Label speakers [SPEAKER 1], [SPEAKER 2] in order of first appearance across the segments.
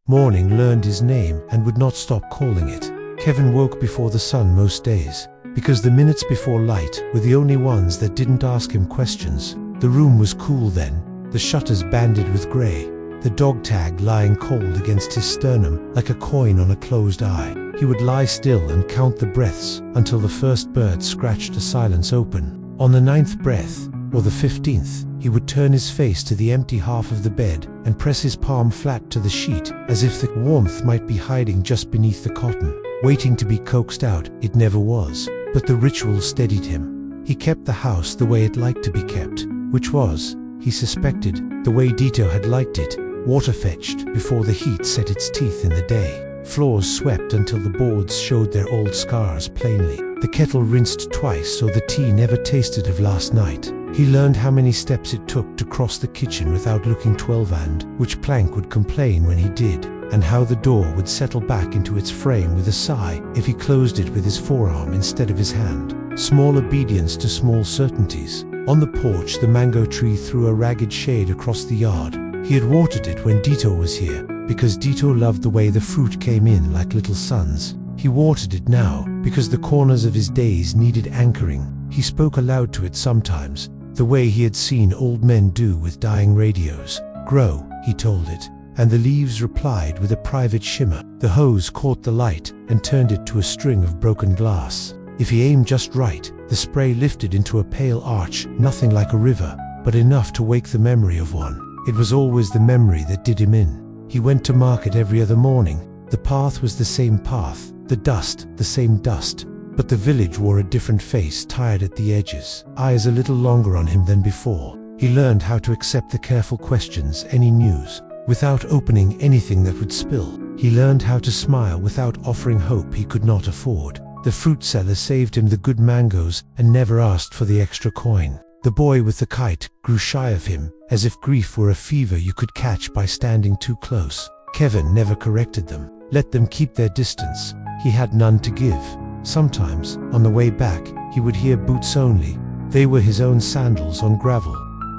[SPEAKER 1] Morning learned his name and would not stop calling it. Kevin woke before the sun most days, because the minutes before light were the only ones that didn't ask him questions. The room was cool then, the shutters banded with grey, the dog tag lying cold against his sternum like a coin on a closed eye. He would lie still and count the breaths until the first bird scratched a silence open. On the 9th breath, or the 15th, he would turn his face to the empty half of the bed and press his palm flat to the sheet, as if the warmth might be hiding just beneath the cotton, waiting to be coaxed out. It never was, but the ritual steadied him. He kept the house the way it liked to be kept, which was, he suspected, the way Dito had liked it, water fetched before the heat set its teeth in the day. Floors swept until the boards showed their old scars plainly. The kettle rinsed twice so the tea never tasted of last night. He learned how many steps it took to cross the kitchen without looking 12 and which plank would complain when he did, and how the door would settle back into its frame with a sigh if he closed it with his forearm instead of his hand. Small obedience to small certainties. On the porch, the mango tree threw a ragged shade across the yard. He had watered it when Dito was here, because Dito loved the way the fruit came in like little suns. He watered it now, because the corners of his days needed anchoring. He spoke aloud to it sometimes, the way he had seen old men do with dying radios. Grow, he told it, and the leaves replied with a private shimmer. The hose caught the light and turned it to a string of broken glass. If he aimed just right, the spray lifted into a pale arch, nothing like a river, but enough to wake the memory of one. It was always the memory that did him in. He went to market every other morning. The path was the same path, the dust the same dust, but the village wore a different face, tired at the edges, eyes a little longer on him than before. He learned how to accept the careful questions, any news, without opening anything that would spill. He learned how to smile without offering hope he could not afford. The fruit seller saved him the good mangoes and never asked for the extra coin. The boy with the kite grew shy of him, as if grief were a fever you could catch by standing too close. Kevin never corrected them, let them keep their distance. He had none to give. Sometimes, on the way back, he would hear boots only. They were his own sandals on gravel,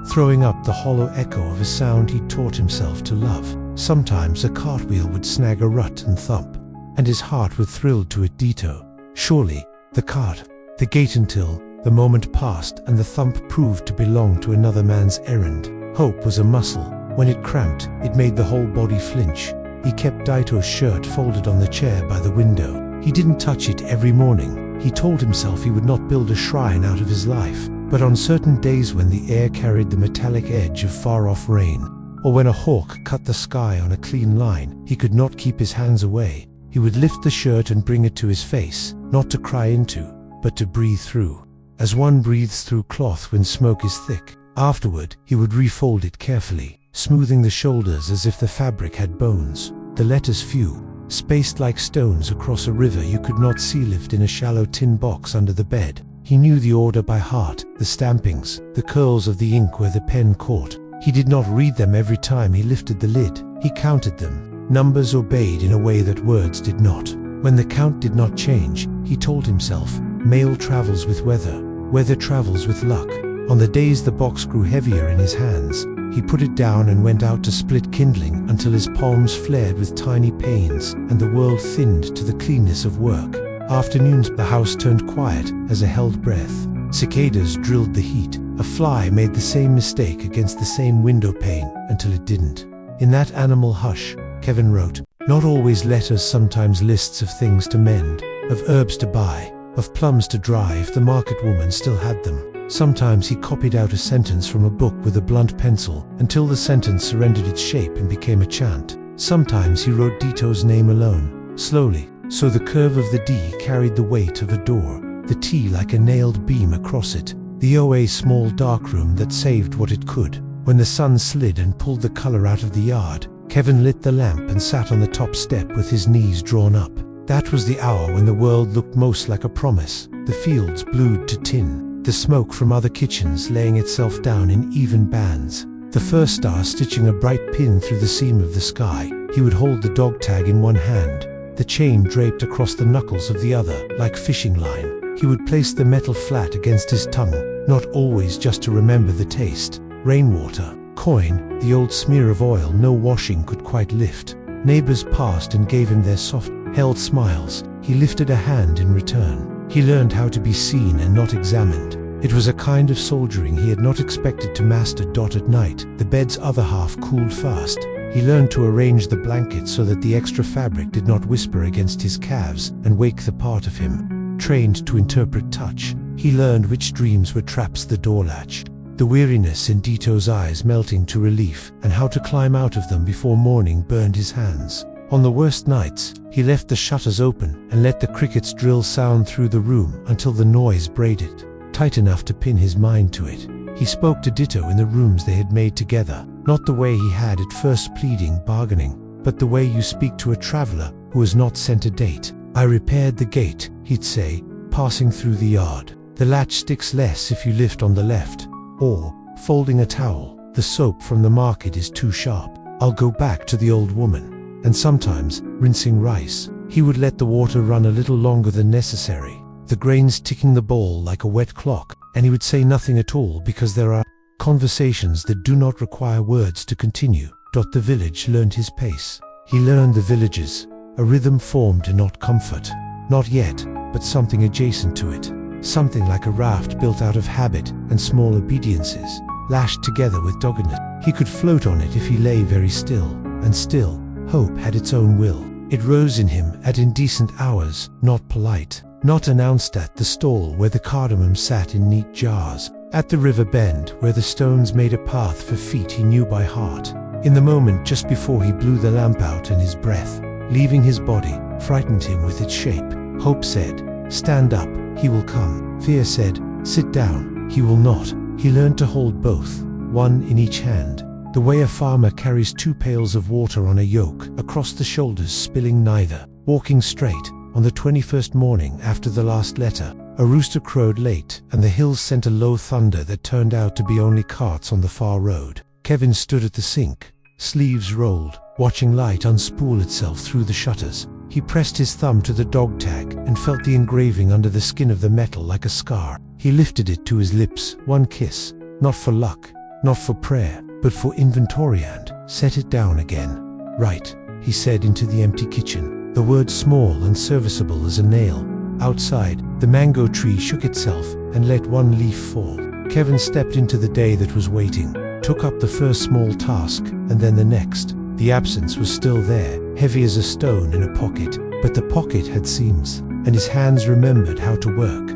[SPEAKER 1] throwing up the hollow echo of a sound he taught himself to love. Sometimes a cartwheel would snag a rut and thump, and his heart would thrill to it. Dito. Surely, the cart, the gate, until the moment passed and the thump proved to belong to another man's errand. Hope was a muscle. When it cramped, it made the whole body flinch. He kept Dito's shirt folded on the chair by the window. He didn't touch it every morning. He told himself he would not build a shrine out of his life. But on certain days when the air carried the metallic edge of far-off rain, or when a hawk cut the sky on a clean line, he could not keep his hands away. He would lift the shirt and bring it to his face, not to cry into, but to breathe through, as one breathes through cloth when smoke is thick. Afterward, he would refold it carefully, smoothing the shoulders as if the fabric had bones. The letters few, spaced like stones across a river you could not see, lived in a shallow tin box under the bed. He knew the order by heart, the stampings, the curls of the ink where the pen caught. He did not read them every time he lifted the lid. He counted them. Numbers obeyed in a way that words did not. When the count did not change, he told himself, mail travels with weather, weather travels with luck. On the days the box grew heavier in his hands, he put it down and went out to split kindling until his palms flared with tiny pains and the world thinned to the cleanness of work. Afternoons, the house turned quiet as a held breath. Cicadas drilled the heat. A fly made the same mistake against the same window pane until it didn't. In that animal hush, Kevin wrote, not always letters, sometimes lists of things to mend, of herbs to buy, of plums to dry if the market woman still had them. Sometimes he copied out a sentence from a book with a blunt pencil until the sentence surrendered its shape and became a chant. Sometimes he wrote Dito's name alone, slowly, so the curve of the D carried the weight of a door, the T like a nailed beam across it, the O a small dark room that saved what it could. When the sun slid and pulled the color out of the yard, Kevin lit the lamp and sat on the top step with his knees drawn up. That was the hour when the world looked most like a promise, the fields blued to tin, the smoke from other kitchens laying itself down in even bands, the first star stitching a bright pin through the seam of the sky. He would hold the dog tag in one hand, the chain draped across the knuckles of the other, like fishing line. He would place the metal flat against his tongue, not always just to remember the taste. Rainwater, coin, the old smear of oil no washing could quite lift. Neighbors passed and gave him their soft, held smiles. He lifted a hand in return. He learned how to be seen and not examined. It was a kind of soldiering he had not expected to master. At night, the bed's other half cooled fast. He learned to arrange the blanket so that the extra fabric did not whisper against his calves and wake the part of him. Trained to interpret touch, he learned which dreams were traps. The door latch, the weariness in Dito's eyes melting to relief, and how to climb out of them before morning burned his hands. On the worst nights, he left the shutters open and let the cricket's drill sound through the room until the noise braided tight enough to pin his mind to it. He spoke to Ditto in the rooms they had made together, not the way he had at first, pleading, bargaining, but the way you speak to a traveler who has not sent a date. "I repaired the gate," he'd say, passing through the yard. "The latch sticks less if you lift on the left." Or, folding a towel, "The soap from the market is too sharp. I'll go back to the old woman." And sometimes, rinsing rice, he would let the water run a little longer than necessary, the grains ticking the bowl like a wet clock, and he would say nothing at all because there are conversations that do not require words to continue. The village learned his pace. He learned the villages, a rhythm formed and not comfort. Not yet, but something adjacent to it. Something like a raft built out of habit and small obediences, lashed together with doggedness. He could float on it if he lay very still, and still, hope had its own will. It rose in him at indecent hours, not polite, not announced, at the stall where the cardamom sat in neat jars, at the river bend where the stones made a path for feet he knew by heart. In the moment just before he blew the lamp out and his breath, leaving his body, frightened him with its shape. Hope said, "Stand up, he will come." Fear said, "Sit down, he will not." He learned to hold both, one in each hand, the way a farmer carries 2 pails of water on a yoke, across the shoulders, spilling neither. Walking straight, on the 21st morning after the last letter, a rooster crowed late, and the hills sent a low thunder that turned out to be only carts on the far road. Kevin stood at the sink, sleeves rolled, watching light unspool itself through the shutters. He pressed his thumb to the dog tag and felt the engraving under the skin of the metal like a scar. He lifted it to his lips, one kiss, not for luck, not for prayer, but for inventory, and set it down again. "Right," he said into the empty kitchen, the word small and serviceable as a nail. Outside, the mango tree shook itself and let one leaf fall. Kevin stepped into the day that was waiting, took up the first small task, and then the next. The absence was still there, heavy as a stone in a pocket, but the pocket had seams, and his hands remembered how to work.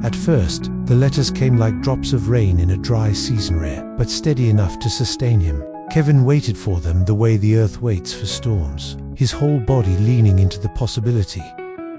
[SPEAKER 1] At first, the letters came like drops of rain in a dry season, rare, but steady enough to sustain him. Kevin waited for them the way the earth waits for storms, his whole body leaning into the possibility.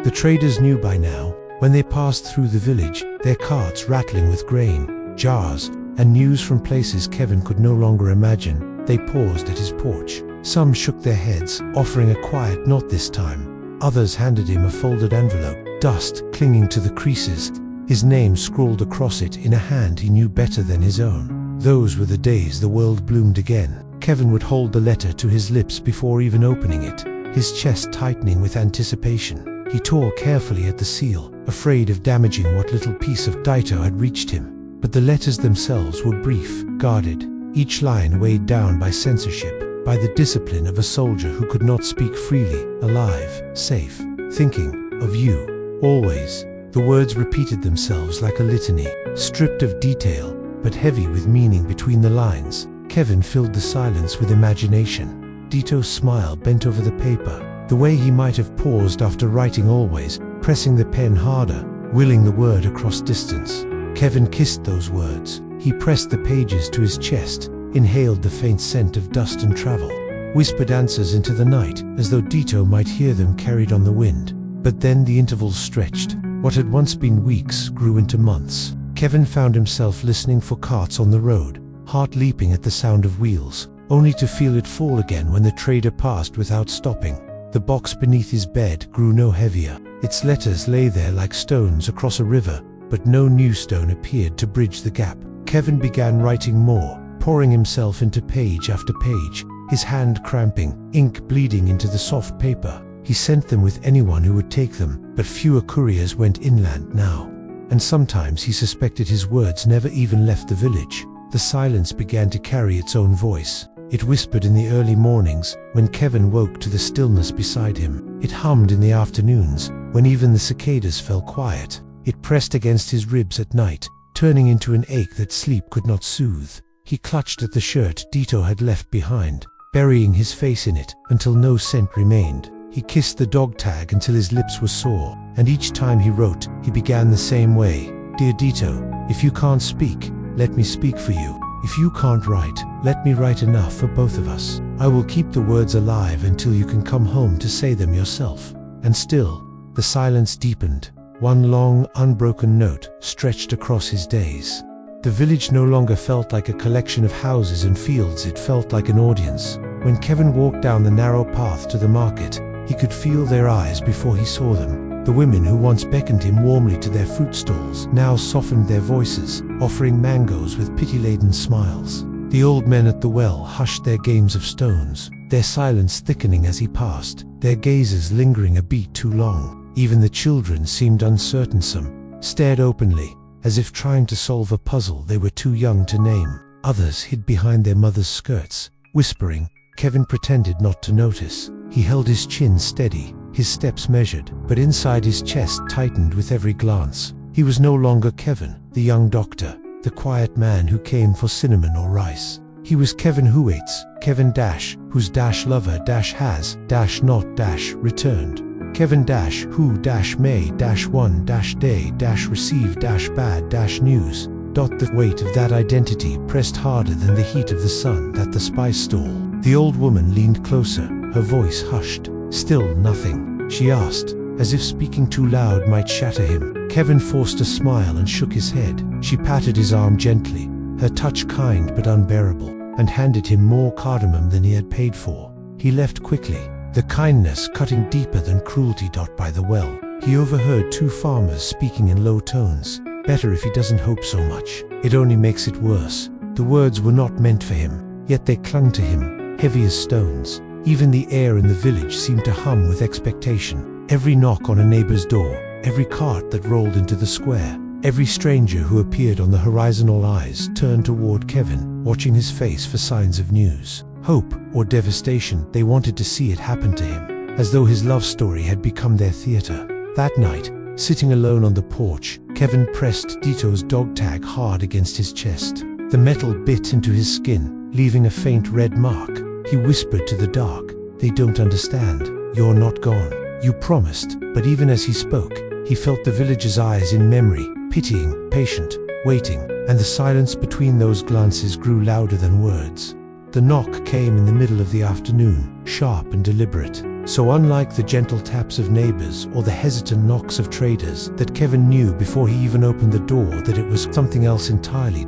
[SPEAKER 1] The traders knew by now, when they passed through the village, their carts rattling with grain, jars, and news from places Kevin could no longer imagine. They paused at his porch. Some shook their heads, offering a quiet "not this time." Others handed him a folded envelope, dust clinging to the creases, his name scrawled across it in a hand he knew better than his own. Those were the days the world bloomed again. Kevin would hold the letter to his lips before even opening it, his chest tightening with anticipation. He tore carefully at the seal, afraid of damaging what little piece of Dito had reached him. But the letters themselves were brief, guarded, each line weighed down by censorship, by the discipline of a soldier who could not speak freely. "Alive, safe, thinking of you, always." The words repeated themselves like a litany, stripped of detail, but heavy with meaning between the lines. Kevin filled the silence with imagination. Dito's smile bent over the paper, the way he might have paused after writing, always, pressing the pen harder, willing the word across distance. Kevin kissed those words. He pressed the pages to his chest, inhaled the faint scent of dust and travel, whispered answers into the night, as though Dito might hear them carried on the wind. But then the intervals stretched. What had once been weeks grew into months. Kevin found himself listening for carts on the road, heart leaping at the sound of wheels, only to feel it fall again when the trader passed without stopping. The box beneath his bed grew no heavier. Its letters lay there like stones across a river, but no new stone appeared to bridge the gap. Kevin began writing more, pouring himself into page after page, his hand cramping, ink bleeding into the soft paper. He sent them with anyone who would take them, but fewer couriers went inland now. And sometimes he suspected his words never even left the village. The silence began to carry its own voice. It whispered in the early mornings when Kevin woke to the stillness beside him. It hummed in the afternoons when even the cicadas fell quiet. It pressed against his ribs at night, turning into an ache that sleep could not soothe. He clutched at the shirt Dito had left behind, burying his face in it until no scent remained. He kissed the dog tag until his lips were sore, and each time he wrote, he began the same way. Dear Dito, if you can't speak, let me speak for you. If you can't write, let me write enough for both of us. I will keep the words alive until you can come home to say them yourself. And still, the silence deepened. One long, unbroken note stretched across his days. The village no longer felt like a collection of houses and fields, it felt like an audience. When Kevin walked down the narrow path to the market, he could feel their eyes before he saw them. The women who once beckoned him warmly to their fruit stalls now softened their voices, offering mangoes with pity-laden smiles. The old men at the well hushed their games of stones, their silence thickening as he passed, their gazes lingering a beat too long. Even the children seemed uncertain. Some stared openly, as if trying to solve a puzzle they were too young to name. Others hid behind their mothers' skirts, whispering. Kevin pretended not to notice. He held his chin steady, his steps measured, but inside his chest tightened with every glance. He was no longer Kevin, the young doctor, the quiet man who came for cinnamon or rice. He was Kevin who waits, Kevin Dash, whose Dash lover Dash has, Dash not Dash returned. Kevin Dash who Dash may Dash one Dash day Dash receive Dash bad Dash news. The weight of that identity pressed harder than the heat of the sun at the spice stall. The old woman leaned closer, her voice hushed. Still nothing, she asked, as if speaking too loud might shatter him. Kevin forced a smile and shook his head. She patted his arm gently, her touch kind but unbearable, and handed him more cardamom than he had paid for. He left quickly, the kindness cutting deeper than cruelty. By the well, he overheard two farmers speaking in low tones. Better if he doesn't hope so much. It only makes it worse. The words were not meant for him, yet they clung to him, heavy as stones. Even the air in the village seemed to hum with expectation. Every knock on a neighbor's door, every cart that rolled into the square, every stranger who appeared on the horizon, all eyes turned toward Kevin, watching his face for signs of news. Hope or devastation, they wanted to see it happen to him, as though his love story had become their theater. That night, sitting alone on the porch, Kevin pressed Dito's dog tag hard against his chest. The metal bit into his skin, leaving a faint red mark. He whispered to the dark, "They don't understand. You're not gone. You promised." But even as he spoke, he felt the village's eyes in memory, pitying, patient, waiting, and the silence between those glances grew louder than words. The knock came in the middle of the afternoon, sharp and deliberate. So unlike the gentle taps of neighbors or the hesitant knocks of traders, that Kevin knew before he even opened the door that it was something else entirely.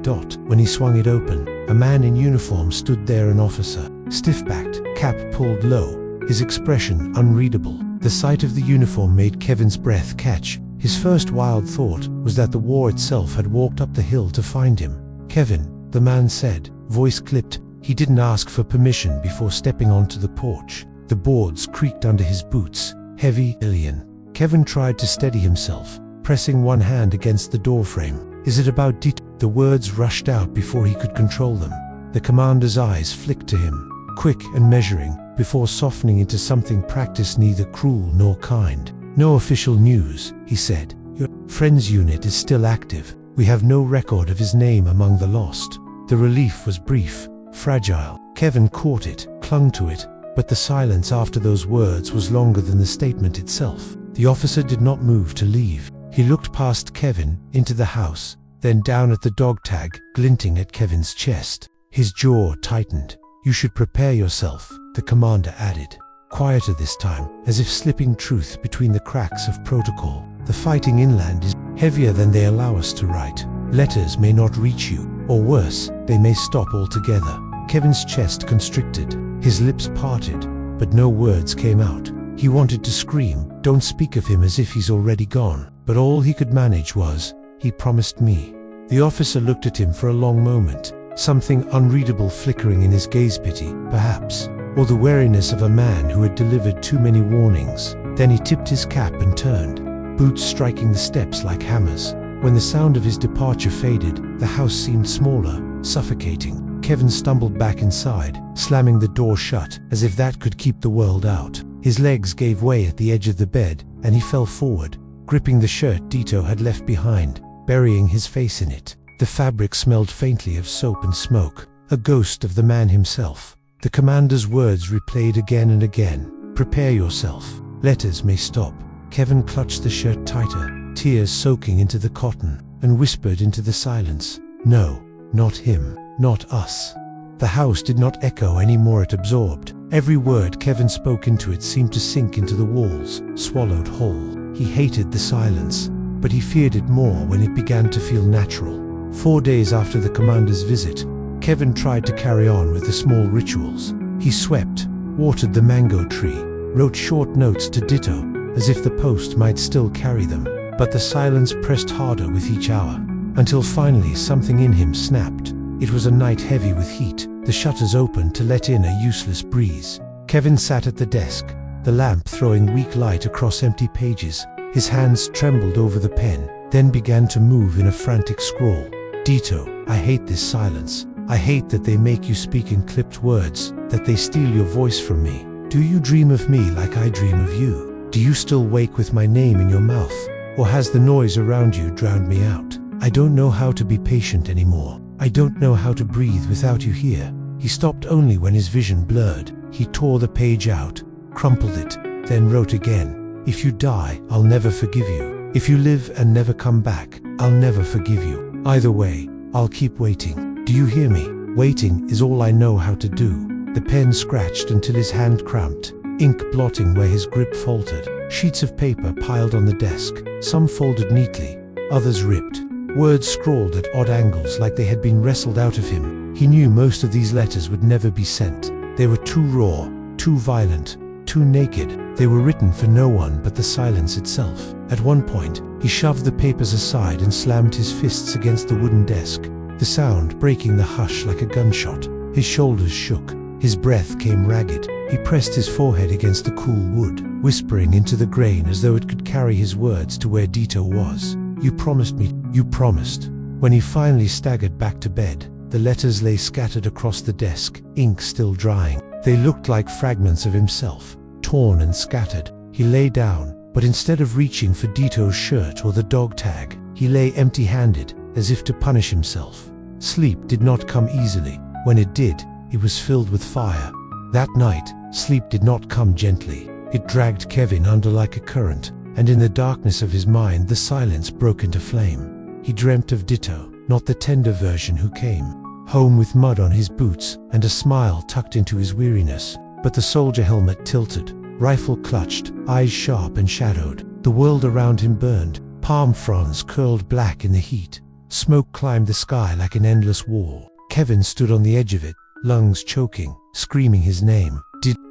[SPEAKER 1] When he swung it open, a man in uniform stood there, an officer, stiff-backed, cap pulled low, his expression unreadable. The sight of the uniform made Kevin's breath catch. His first wild thought was that the war itself had walked up the hill to find him. "Kevin," the man said, voice clipped. He didn't ask for permission before stepping onto the porch. The boards creaked under his boots, heavy, alien. Kevin tried to steady himself, pressing one hand against the doorframe. "Is it about Dit?" The words rushed out before he could control them. The commander's eyes flicked to him, quick and measuring, before softening into something practiced, neither cruel nor kind. "No official news," he said. "Your friend's unit is still active. We have no record of his name among the lost." The relief was brief, fragile. Kevin caught it, clung to it, but the silence after those words was longer than the statement itself. The officer did not move to leave. He looked past Kevin, into the house, then down at the dog tag, glinting at Kevin's chest. His jaw tightened. "You should prepare yourself," the commander added, quieter this time, as if slipping truth between the cracks of protocol. "The fighting inland is heavier than they allow us to write. Letters may not reach you, or worse, they may stop altogether." Kevin's chest constricted, his lips parted, but no words came out. He wanted to scream, "Don't speak of him as if he's already gone," but all he could manage was, "He promised me." The officer looked at him for a long moment, something unreadable flickering in his gaze, pity, perhaps, or the wariness of a man who had delivered too many warnings. Then he tipped his cap and turned, boots striking the steps like hammers. When the sound of his departure faded, the house seemed smaller, suffocating. Kevin stumbled back inside, slamming the door shut, as if that could keep the world out. His legs gave way at the edge of the bed, and he fell forward, gripping the shirt Dito had left behind, burying his face in it. The fabric smelled faintly of soap and smoke, a ghost of the man himself. The commander's words replayed again and again. "Prepare yourself. Letters may stop." Kevin clutched the shirt tighter, tears soaking into the cotton, and whispered into the silence, "No, not him, not us." The house did not echo anymore, it absorbed. Every word Kevin spoke into it seemed to sink into the walls, swallowed whole. He hated the silence, but he feared it more when it began to feel natural. 4 days after the commander's visit, Kevin tried to carry on with the small rituals. He swept, watered the mango tree, wrote short notes to Ditto, as if the post might still carry them. But the silence pressed harder with each hour, until finally something in him snapped. It was a night heavy with heat, the shutters opened to let in a useless breeze. Kevin sat at the desk, the lamp throwing weak light across empty pages. His hands trembled over the pen, then began to move in a frantic scrawl. "Dito, I hate this silence. I hate that they make you speak in clipped words, that they steal your voice from me. Do you dream of me like I dream of you? Do you still wake with my name in your mouth? Or has the noise around you drowned me out? I don't know how to be patient anymore. I don't know how to breathe without you here." He stopped only when his vision blurred. He tore the page out, crumpled it, then wrote again. "If you die, I'll never forgive you. If you live and never come back, I'll never forgive you. Either way, I'll keep waiting. Do you hear me? Waiting is all I know how to do." The pen scratched until his hand cramped, ink blotting where his grip faltered. Sheets of paper piled on the desk, some folded neatly, others ripped. Words scrawled at odd angles like they had been wrestled out of him. He knew most of these letters would never be sent. They were too raw, too violent, too naked. They were written for no one but the silence itself. At one point, he shoved the papers aside and slammed his fists against the wooden desk, the sound breaking the hush like a gunshot. His shoulders shook. His breath came ragged. He pressed his forehead against the cool wood, whispering into the grain as though it could carry his words to where Dito was. "You promised me, you promised." When he finally staggered back to bed, the letters lay scattered across the desk, ink still drying. They looked like fragments of himself, torn and scattered. He lay down, but instead of reaching for Dito's shirt or the dog tag, he lay empty-handed, as if to punish himself. Sleep did not come easily. When it did, it was filled with fire. That night, sleep did not come gently. It dragged Kevin under like a current, and in the darkness of his mind the silence broke into flame. He dreamt of Ditto, not the tender version who came home with mud on his boots and a smile tucked into his weariness, but the soldier helmet tilted, rifle clutched, eyes sharp and shadowed. The world around him burned, palm fronds curled black in the heat. Smoke climbed the sky like an endless wall. Kevin stood on the edge of it, lungs choking, screaming his name.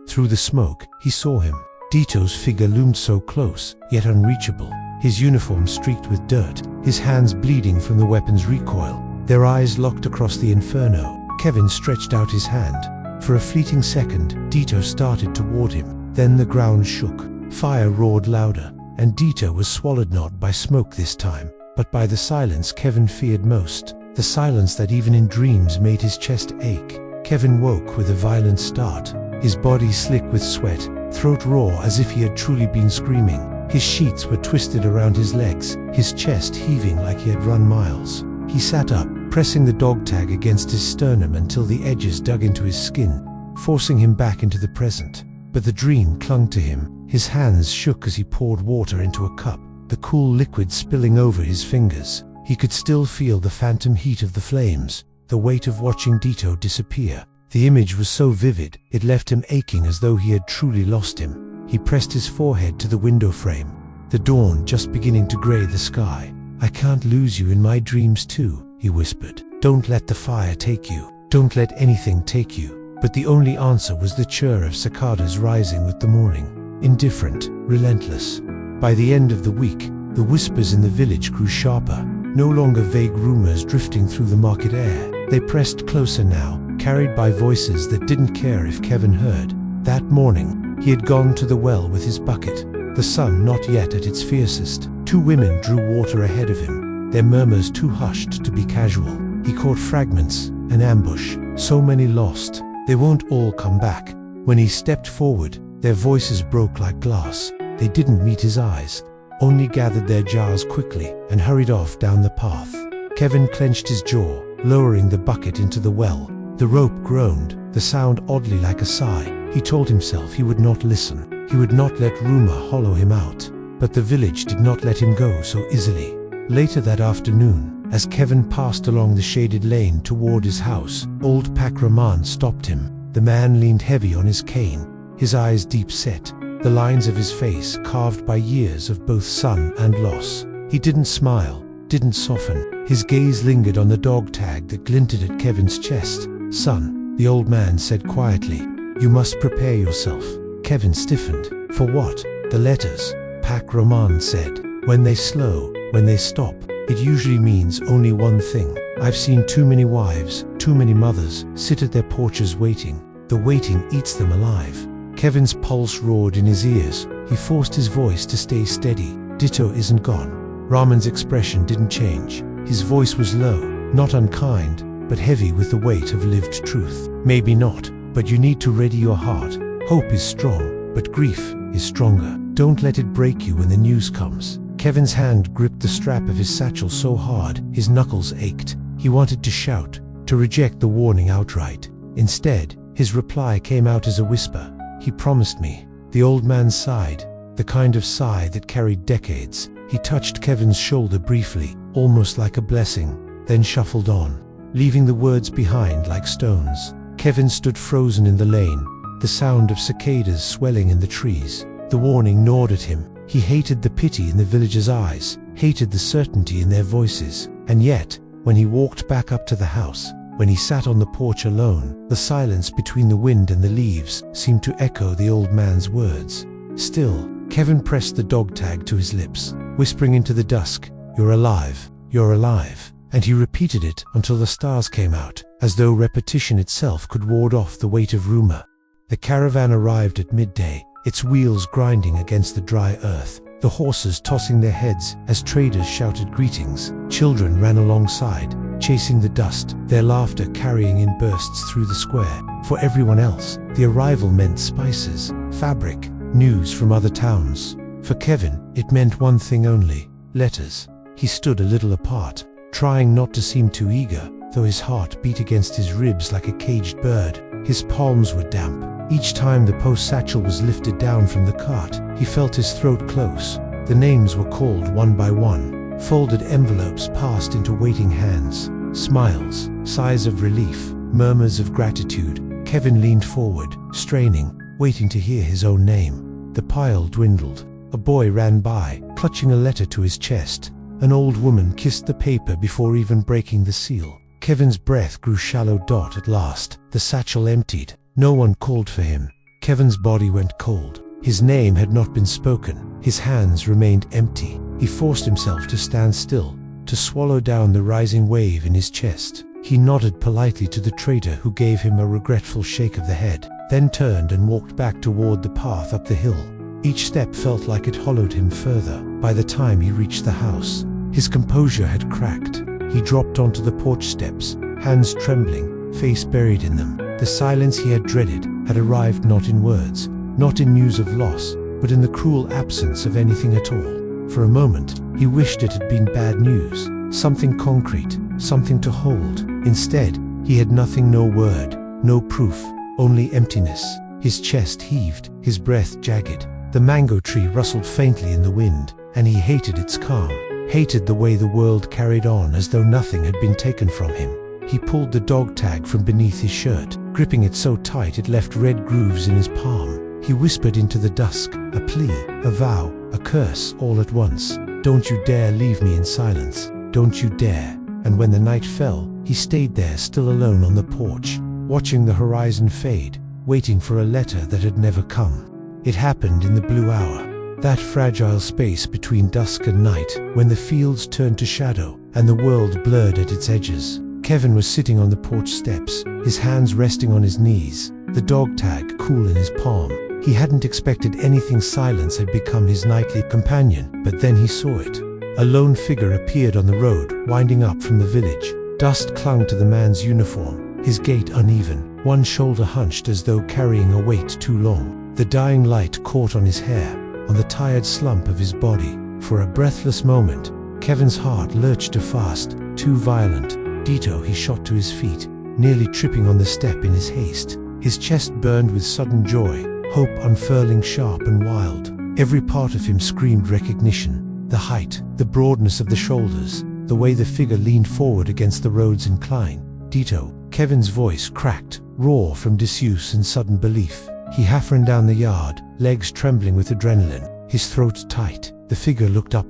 [SPEAKER 1] Through the smoke, he saw him. Dito's figure loomed so close, yet unreachable. His uniform streaked with dirt, his hands bleeding from the weapon's recoil. Their eyes locked across the inferno. Kevin stretched out his hand. For a fleeting second, Dito started toward him. Then the ground shook. Fire roared louder, and Dito was swallowed not by smoke this time, but by the silence Kevin feared most. The silence that even in dreams made his chest ache. Kevin woke with a violent start, his body slick with sweat, throat raw as if he had truly been screaming. His sheets were twisted around his legs, his chest heaving like he had run miles. He sat up, pressing the dog tag against his sternum until the edges dug into his skin, forcing him back into the present. But the dream clung to him. His hands shook as he poured water into a cup, the cool liquid spilling over his fingers. He could still feel the phantom heat of the flames, the weight of watching Dito disappear. The image was so vivid, it left him aching as though he had truly lost him. He pressed his forehead to the window frame, the dawn just beginning to grey the sky. "I can't lose you in my dreams too," he whispered. "Don't let the fire take you. Don't let anything take you." But the only answer was the chirr of cicadas rising with the morning, indifferent, relentless. By the end of the week, the whispers in the village grew sharper, no longer vague rumors drifting through the market air. They pressed closer now, carried by voices that didn't care if Kevin heard. That morning, he had gone to the well with his bucket, the sun not yet at its fiercest. Two women drew water ahead of him, their murmurs too hushed to be casual. He caught fragments, an ambush, So many lost. They won't all come back. When he stepped forward, their voices broke like glass. They didn't meet his eyes, only gathered their jars quickly and hurried off down the path. Kevin clenched his jaw, lowering the bucket into the well. The rope groaned, the sound oddly like a sigh. He told himself he would not listen. He would not let rumor hollow him out. But the village did not let him go so easily. Later that afternoon, as Kevin passed along the shaded lane toward his house, old Pakraman stopped him. The man leaned heavy on his cane, his eyes deep set, the lines of his face carved by years of both sun and loss. He didn't smile, didn't soften. His gaze lingered on the dog tag that glinted at Kevin's chest. "Son," the old man said quietly, "you must prepare yourself." Kevin stiffened. "For what?" "The letters," Pakraman said. "When they slow, when they stop, it usually means only one thing. I've seen too many wives, too many mothers, sit at their porches waiting. The waiting eats them alive." Kevin's pulse roared in his ears. He forced his voice to stay steady. "Ditto isn't gone." Raman's expression didn't change. His voice was low, not unkind, but heavy with the weight of lived truth. "Maybe not, but you need to ready your heart. Hope is strong, but grief is stronger. Don't let it break you when the news comes." Kevin's hand gripped the strap of his satchel so hard, his knuckles ached. He wanted to shout, to reject the warning outright. Instead, his reply came out as a whisper. "He promised me." The old man sighed, the kind of sigh that carried decades. He touched Kevin's shoulder briefly, almost like a blessing, then shuffled on, leaving the words behind like stones. Kevin stood frozen in the lane, the sound of cicadas swelling in the trees. The warning gnawed at him. He hated the pity in the villagers' eyes, hated the certainty in their voices. And yet, when he walked back up to the house, when he sat on the porch alone, the silence between the wind and the leaves seemed to echo the old man's words. Still, Kevin pressed the dog tag to his lips, whispering into the dusk, "You're alive, you're alive." And he repeated it until the stars came out, as though repetition itself could ward off the weight of rumor. The caravan arrived at midday, its wheels grinding against the dry earth, the horses tossing their heads as traders shouted greetings. Children ran alongside, chasing the dust, their laughter carrying in bursts through the square. For everyone else, the arrival meant spices, fabric, news from other towns. For Kevin, it meant one thing only: letters. He stood a little apart, trying not to seem too eager, though his heart beat against his ribs like a caged bird. His palms were damp. Each time the post satchel was lifted down from the cart, he felt his throat close. The names were called one by one. Folded envelopes passed into waiting hands. Smiles, sighs of relief, murmurs of gratitude. Kevin leaned forward, straining, waiting to hear his own name. The pile dwindled. A boy ran by, clutching a letter to his chest. An old woman kissed the paper before even breaking the seal. Kevin's breath grew shallow. At last, the satchel emptied. No one called for him. Kevin's body went cold. His name had not been spoken. His hands remained empty. He forced himself to stand still, to swallow down the rising wave in his chest. He nodded politely to the trader, who gave him a regretful shake of the head, then turned and walked back toward the path up the hill. Each step felt like it hollowed him further. By the time he reached the house, his composure had cracked. He dropped onto the porch steps, hands trembling, face buried in them. The silence he had dreaded had arrived not in words, not in news of loss, but in the cruel absence of anything at all. For a moment, he wished it had been bad news, something concrete, something to hold. Instead, he had nothing, no word, no proof, only emptiness. His chest heaved, his breath jagged. The mango tree rustled faintly in the wind, and he hated its calm, hated the way the world carried on as though nothing had been taken from him. He pulled the dog tag from beneath his shirt, gripping it so tight it left red grooves in his palm. He whispered into the dusk, a plea, a vow, a curse all at once. "Don't you dare leave me in silence. Don't you dare." And when the night fell, he stayed there still alone on the porch, watching the horizon fade, waiting for a letter that had never come. It happened in the blue hour, that fragile space between dusk and night, when the fields turned to shadow and the world blurred at its edges. Kevin was sitting on the porch steps, his hands resting on his knees, the dog tag cool in his palm. He hadn't expected anything. Silence had become his nightly companion, but then he saw it. A lone figure appeared on the road, winding up from the village. Dust clung to the man's uniform, his gait uneven, one shoulder hunched as though carrying a weight too long. The dying light caught on his hair, on the tired slump of his body. For a breathless moment, Kevin's heart lurched too fast, too violent. Dito, he shot to his feet, nearly tripping on the step in his haste. His chest burned with sudden joy, hope unfurling sharp and wild. Every part of him screamed recognition. The height, the broadness of the shoulders, the way the figure leaned forward against the road's incline. Dito, Kevin's voice cracked, raw from disuse and sudden belief. He half ran down the yard, legs trembling with adrenaline, his throat tight. The figure looked up,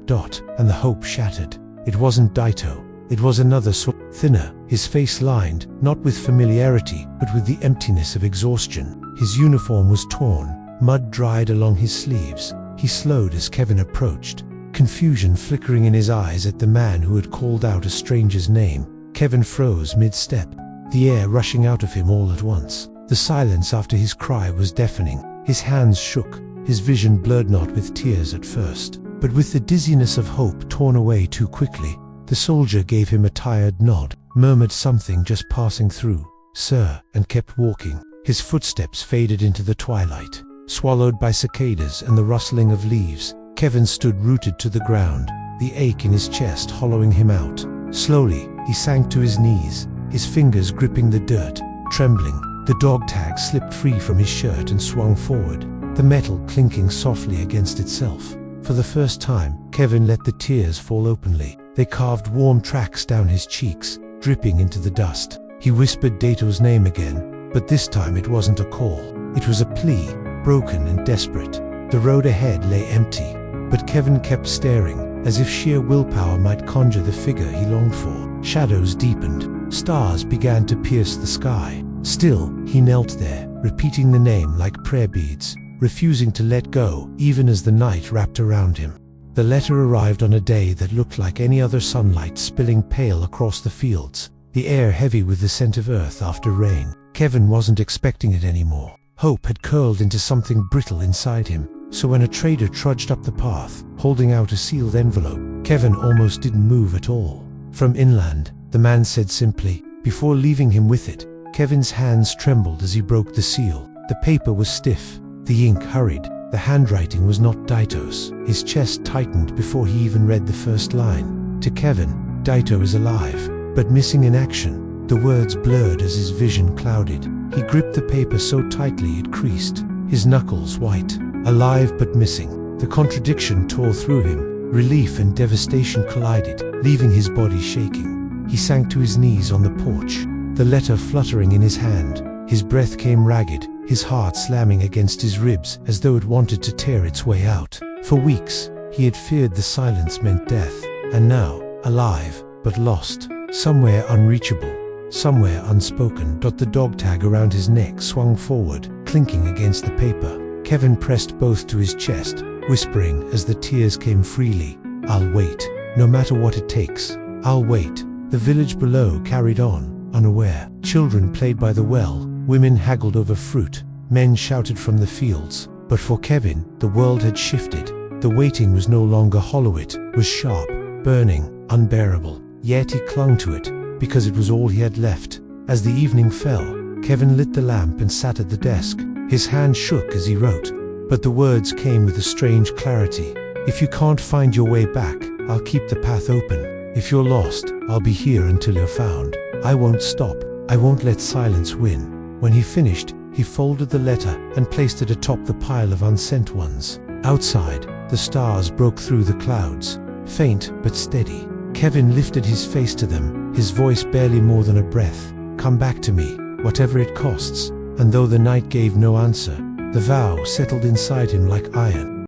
[SPEAKER 1] and the hope shattered. It wasn't Dito. It was another thinner, his face lined, not with familiarity, but with the emptiness of exhaustion. His uniform was torn, mud dried along his sleeves. He slowed as Kevin approached, confusion flickering in his eyes at the man who had called out a stranger's name. Kevin froze mid-step, the air rushing out of him all at once. The silence after his cry was deafening. His hands shook, his vision blurred, not with tears at first, but with the dizziness of hope torn away too quickly. The soldier gave him a tired nod, murmured something just passing through, "Sir," and kept walking. His footsteps faded into the twilight, swallowed by cicadas and the rustling of leaves. Kevin stood rooted to the ground, the ache in his chest hollowing him out. Slowly, he sank to his knees, his fingers gripping the dirt, trembling. The dog tag slipped free from his shirt and swung forward, the metal clinking softly against itself. For the first time, Kevin let the tears fall openly. They carved warm tracks down his cheeks, dripping into the dust. He whispered Dato's name again, but this time it wasn't a call. It was a plea, broken and desperate. The road ahead lay empty, but Kevin kept staring, as if sheer willpower might conjure the figure he longed for. Shadows deepened, stars began to pierce the sky. Still, he knelt there, repeating the name like prayer beads, refusing to let go, even as the night wrapped around him. The letter arrived on a day that looked like any other, sunlight spilling pale across the fields, the air heavy with the scent of earth after rain. Kevin wasn't expecting it anymore. Hope had curled into something brittle inside him, so when a trader trudged up the path, holding out a sealed envelope, Kevin almost didn't move at all. "From inland," the man said simply, before leaving him with it. Kevin's hands trembled as he broke the seal. The paper was stiff, the ink hurried. The handwriting was not Dito's. His chest tightened before he even read the first line. To Kevin, Dito is alive, but missing in action. The words blurred as his vision clouded. He gripped the paper so tightly it creased, his knuckles white. Alive but missing. The contradiction tore through him. Relief and devastation collided, leaving his body shaking. He sank to his knees on the porch, the letter fluttering in his hand. His breath came ragged, his heart slamming against his ribs as though it wanted to tear its way out. For weeks, he had feared the silence meant death, and now, alive, but lost, somewhere unreachable, somewhere unspoken. The dog tag around his neck swung forward, clinking against the paper. Kevin pressed both to his chest, whispering as the tears came freely, "I'll wait, no matter what it takes. I'll wait." The village below carried on, unaware. Children played by the well, women haggled over fruit, men shouted from the fields. But for Kevin, the world had shifted. The waiting was no longer hollow, it was sharp, burning, unbearable. Yet he clung to it, because it was all he had left. As the evening fell, Kevin lit the lamp and sat at the desk. His hand shook as he wrote, but the words came with a strange clarity. "If you can't find your way back, I'll keep the path open. If you're lost, I'll be here until you're found. I won't stop. I won't let silence win." When he finished, he folded the letter and placed it atop the pile of unsent ones. Outside, the stars broke through the clouds, faint but steady. Kevin lifted his face to them, his voice barely more than a breath. "Come back to me, whatever it costs." And though the night gave no answer, the vow settled inside him like iron.